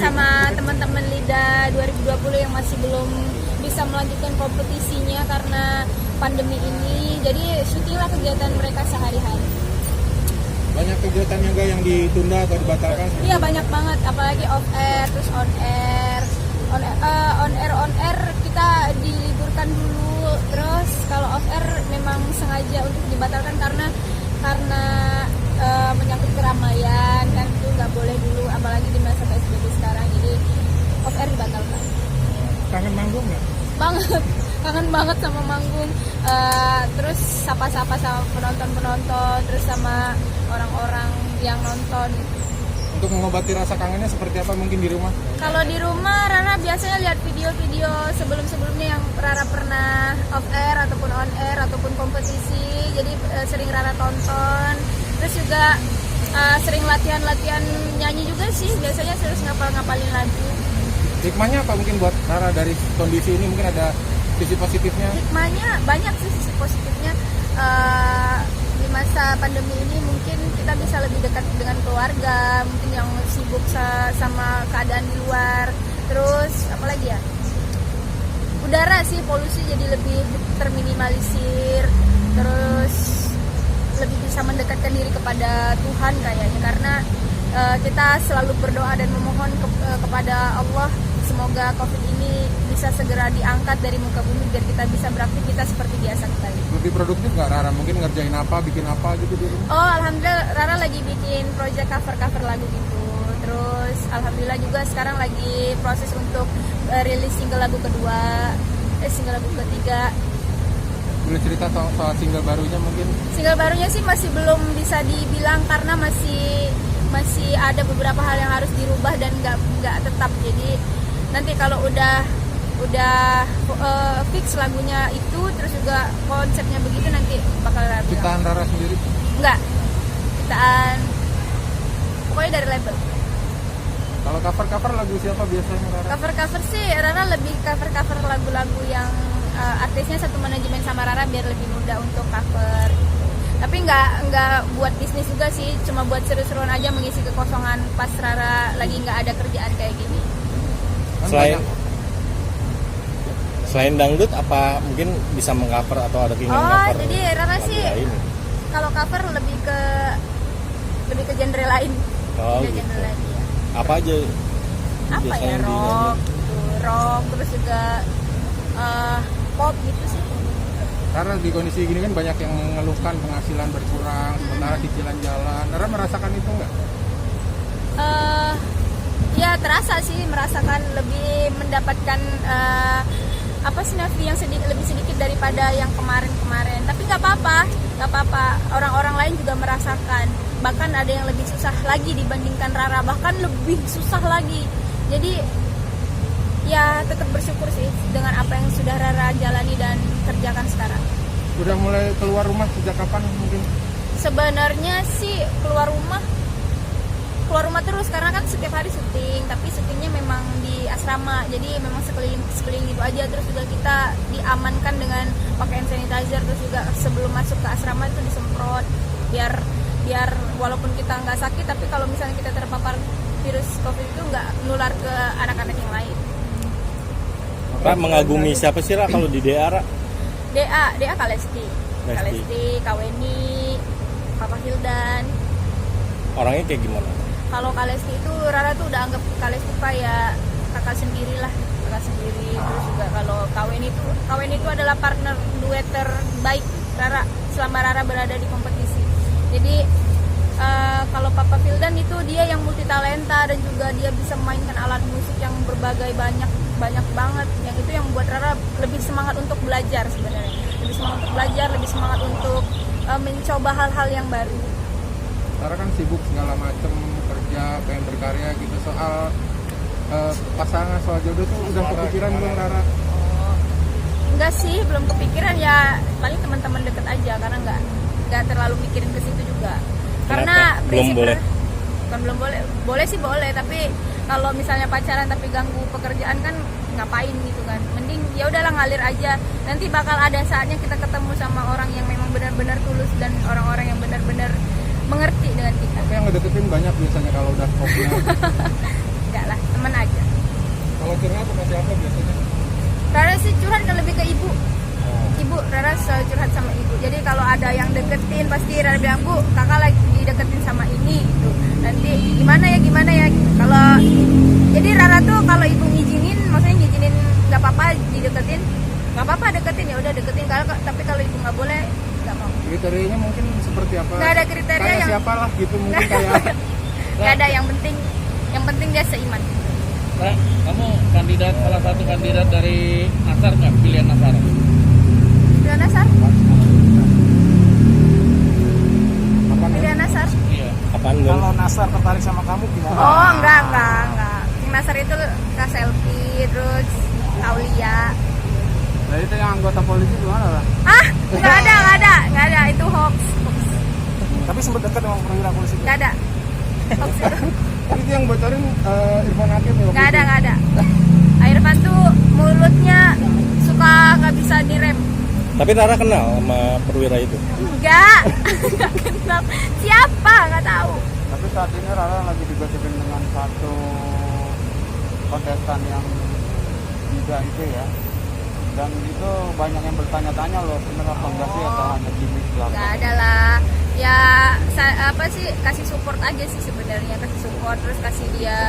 sama teman-teman LIDA 2020 yang masih belum bisa melanjutkan kompetisinya karena pandemi ini. Jadi syutinglah kegiatan mereka sehari-hari. Banyak kegiatan juga yang ditunda atau dibatalkan? Iya banyak banget, apalagi off air, terus on air. On air kita diliburkan dulu. Terus kalau off air memang sengaja untuk dibatalkan karena menyangkut keramaian kan, itu nggak boleh dulu, apalagi di masa PSBB sekarang. Jadi off air dibatalkan. Kangen manggung nggak? Banget, kangen banget sama manggung. Terus sapa-sapa sama penonton-penonton, terus sama orang-orang yang nonton. Untuk mengobati rasa kangennya seperti apa mungkin di rumah? Kalau di rumah Rara biasanya lihat video-video sebelum-sebelumnya yang Rara pernah off air ataupun on air ataupun kompetisi. Jadi sering Rara tonton. Terus juga sering latihan-latihan nyanyi juga sih. Biasanya terus ngapalin lagu. Hikmahnya apa mungkin buat Rara dari kondisi ini? Mungkin ada sisi positifnya? Hikmahnya banyak sih sisi positifnya. Di masa pandemi ini mungkin kita bisa lebih dekat dengan keluarga, mungkin yang sibuk sama keadaan di luar. Terus apalagi ya, udara sih, polusi jadi lebih terminimalisir. Terus lebih bisa mendekatkan diri kepada Tuhan kayaknya, karena kita selalu berdoa dan memohon kepada Allah semoga COVID ini bisa segera diangkat dari muka bumi biar kita bisa beraktivitas seperti biasa kembali. Lebih produktif nggak Rara? Mungkin ngerjain apa, bikin apa gitu di rumah? Oh, alhamdulillah Rara lagi bikin project cover lagu gitu. Terus alhamdulillah juga sekarang lagi proses untuk rilis single lagu ketiga. Boleh cerita soal single barunya mungkin? Single barunya sih masih belum bisa dibilang karena masih ada beberapa hal yang harus dirubah dan nggak tetap. Jadi nanti kalau udah fix lagunya itu, terus juga konsepnya begitu, nanti bakal Rara bilang. Ciptaan Rara sendiri? Enggak, ciptaan pokoknya dari label. Kalau cover lagu siapa biasanya Rara? Cover sih Rara lebih cover lagu-lagu yang artisnya satu manajemen sama Rara biar lebih mudah untuk cover gitu. Tapi nggak buat bisnis juga sih, cuma buat seru-seruan aja, mengisi kekosongan pas Rara lagi nggak ada kerjaan kayak gini. Selain dangdut, apa mungkin bisa mengcover atau ada keinginan cover? Jadi Rara sih lain? Kalau cover lebih ke genre lain. Gitu. Genre lain ya. Apa aja? Apa ya, rock, terus juga pop gitu sih. Karena di kondisi gini kan banyak yang mengeluhkan penghasilan berkurang, sementara cicilan jalan. Rara merasakan itu nggak? Ya terasa sih, merasakan lebih mendapatkan nafsi yang lebih sedikit daripada yang kemarin. Tapi nggak apa-apa. Orang-orang lain juga merasakan. Bahkan ada yang lebih susah lagi dibandingkan Rara, bahkan lebih susah lagi. Jadi ya tetap bersyukur sih dengan apa yang sudah Rara jalani dan kerjakan sekarang. Udah mulai keluar rumah sejak kapan mungkin? Sebenarnya sih keluar rumah terus karena kan setiap hari syuting, tapi syutingnya memang di asrama, jadi memang sekeliling gitu aja. Terus juga kita diamankan dengan pakai hand sanitizer, terus juga sebelum masuk ke asrama itu disemprot biar walaupun kita nggak sakit, tapi kalau misalnya kita terpapar virus COVID itu nggak nular ke anak-anak yang lain. Ra, mengagumi siapa sih Ra kalau di DA Ra? DA Kalesti, Kaweni, Papa Hildan. Orangnya kayak gimana? Kalau Kalesti itu Rara tuh udah anggap Kalesti kayak kakak sendiri. Terus juga kalau Kaweni itu adalah partner duet terbaik Rara selama Rara berada di kompetisi. Jadi kalau Papa Hildan itu dia yang multi talenta dan juga dia bisa memainkan alat musik yang berbagai banyak banget. Yang itu yang buat Rara lebih semangat untuk belajar sebenarnya. Lebih semangat untuk mencoba hal-hal yang baru. Rara kan sibuk segala macam, kerja, pengen berkarya gitu. Soal pasangan, soal jodoh tuh udah kepikiran belum Rara? Enggak sih, belum kepikiran ya. Paling teman-teman deket aja karena nggak terlalu mikirin ke situ juga. Karena belum boleh. Bukan belum boleh. Boleh sih boleh, tapi kalau misalnya pacaran tapi ganggu pekerjaan kan ngapain gitu kan. Mending ya udahlah ngalir aja. Nanti bakal ada saatnya kita ketemu sama orang yang memang benar-benar tulus dan orang-orang yang benar-benar mengerti dengan kita. Tapi yang ngedeketin banyak biasanya kalau udah kopnya. enggak lah, teman aja. Kalau curhat sama siapa biasanya? Rara sih curhat kan lebih ke ibu. Ibu, Rara selalu curhat sama ibu. Jadi kalau ada yang deketin pasti Rara bilang, Bu, kakak lagi dideketin sama ini gitu. Nanti gimana ya. Kalau jadi Rara tuh kalau ibu ngizinin, maksudnya ngizinin nggak apa-apa dideketin, nggak apa-apa deketin, ya udah deketin. Tapi kalau ibu nggak boleh, nggak mau. Kriterianya mungkin seperti apa? Nggak ada kriteria kayak yang siapa lah gitu mungkin kayak nggak ada, yang penting dia seiman. Nah, kamu salah satu kandidat dari Nasar nggak? Pilihan Nasar? Pilihan Nasar? apa nih? Pilihan Nasar? Iya. Apaan Gun? Kalau Nasar tertarik sama kamu gimana? Oh, enggak. Yang Nasar itu Kak Selfie, terus Aulia. Nah itu yang anggota polisi gimana lah? Ah, nggak ada, itu hoax. Tapi sempat dekat dengan perwira polisi. Nggak ada. Hoax itu. Itu yang bocorin Irfan Hakim ya? Nggak ada. Irfan tuh mulutnya suka nggak bisa direm. Tapi Rara kenal sama perwira itu? Nggak kenal. Siapa? Nggak tahu. Tapi saat ini Rara lagi digosipin dengan satu kontestan yang juga itu ya. Dan itu banyak yang bertanya-tanya loh, bener apa enggak sih atau hanya gimmick belaka? Nggak ada lah. Ya kasih support aja sih sebenarnya, kasih support, terus kasih dia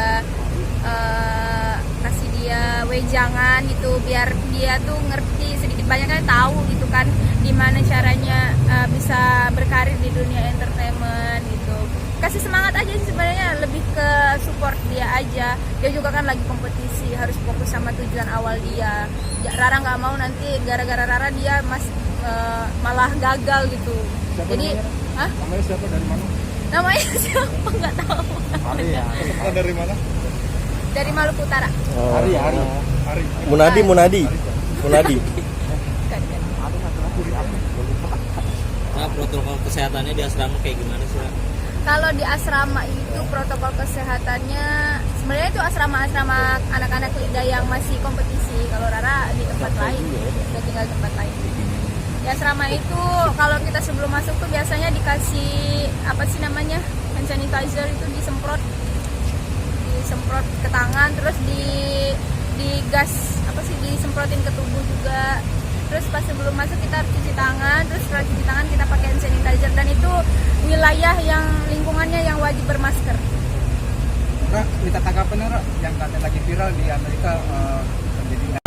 wejangan gitu, biar dia tuh ngerti sedikit banyaknya, tahu gitu kan gimana caranya bisa berkarir di dunia entertainment gitu. Kasih semangat aja sih sebenarnya, lebih ke support dia aja. Dia juga kan lagi kompetisi, harus fokus sama tujuan awal dia. Rara nggak mau nanti gara-gara Rara dia malah gagal gitu. Siapa Jadi namanya? Namanya siapa, dari mana? namanya siapa nggak tahu. Hari ya. Kita dari mana? Dari Maluku Utara. Oh. Hari. Munadi. Bukan. Nah, protokol kesehatannya di asrama kayak gimana sih, Ra? Kalau di asrama itu protokol kesehatannya sebenarnya itu asrama anak-anak Lida yang masih kompetisi. Kalau Rara di tempat lain, dia tinggal di tempat lain. Di asrama itu kalau kita sebelum masuk tuh biasanya dikasih hand sanitizer itu disemprot ke tangan, terus di gas disemprotin ke tubuh juga. Terus pas sebelum masuk kita harus cuci tangan, terus setelah cuci tangan kita pakai hand sanitizer, dan itu wilayah yang lingkungannya yang wajib bermasker. Minta tanggapan yang katanya lagi viral di Amerika, terjadi